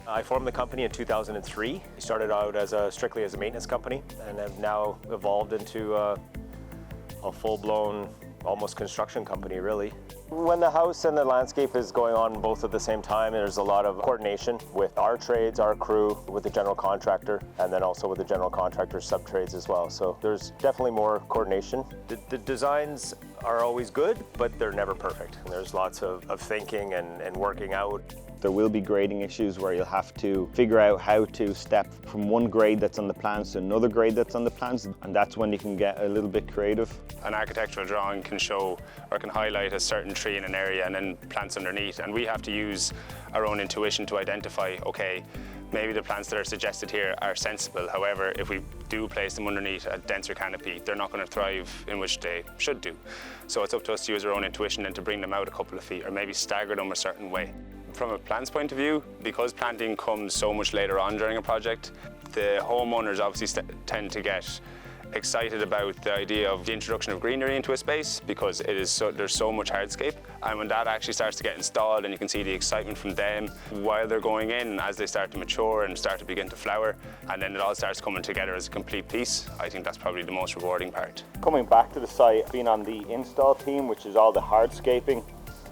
I formed the company in 2003. We started out strictly as a maintenance company and have now evolved into a full-blown, almost construction company, really. When the house and the landscape is going on both at the same time, there's a lot of coordination with our trades, our crew, with the general contractor, and then also with the general contractor's sub-trades as well. So there's definitely more coordination. The designs are always good, but they're never perfect. And there's lots of thinking and working out. There will be grading issues where you'll have to figure out how to step from one grade that's on the plans to another grade that's on the plans, and that's when you can get a little bit creative. An architectural drawing can show or can highlight a certain tree in an area and then plants underneath, and we have to use our own intuition to identify, okay, maybe the plants that are suggested here are sensible. However, if we do place them underneath a denser canopy, they're not going to thrive in which they should do. So it's up to us to use our own intuition and to bring them out a couple of feet or maybe stagger them a certain way. From a plant's point of view, because planting comes so much later on during a project, the homeowners obviously tend to get excited about the idea of the introduction of greenery into a space because there's so much hardscape. And when that actually starts to get installed and you can see the excitement from them while they're going in as they start to mature and start to begin to flower, and then it all starts coming together as a complete piece, I think that's probably the most rewarding part. Coming back to the site, being on the install team, which is all the hardscaping,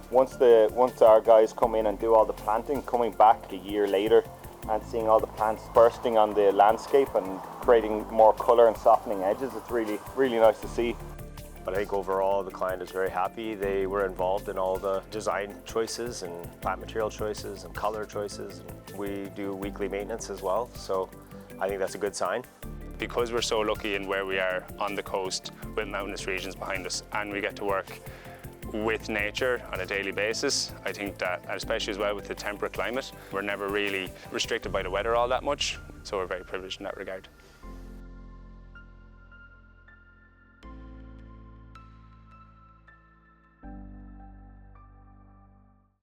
once our guys come in and do all the planting, coming back a year later and seeing all the plants bursting on the landscape and creating more colour and softening edges, it's really, really nice to see. But I think overall the client is very happy. They were involved in all the design choices and plant material choices and colour choices. And we do weekly maintenance as well, so I think that's a good sign. Because we're so lucky in where we are on the coast with mountainous regions behind us, and we get to work with nature on a daily basis, I think that, especially as well with the temperate climate, we're never really restricted by the weather all that much, so we're very privileged in that regard.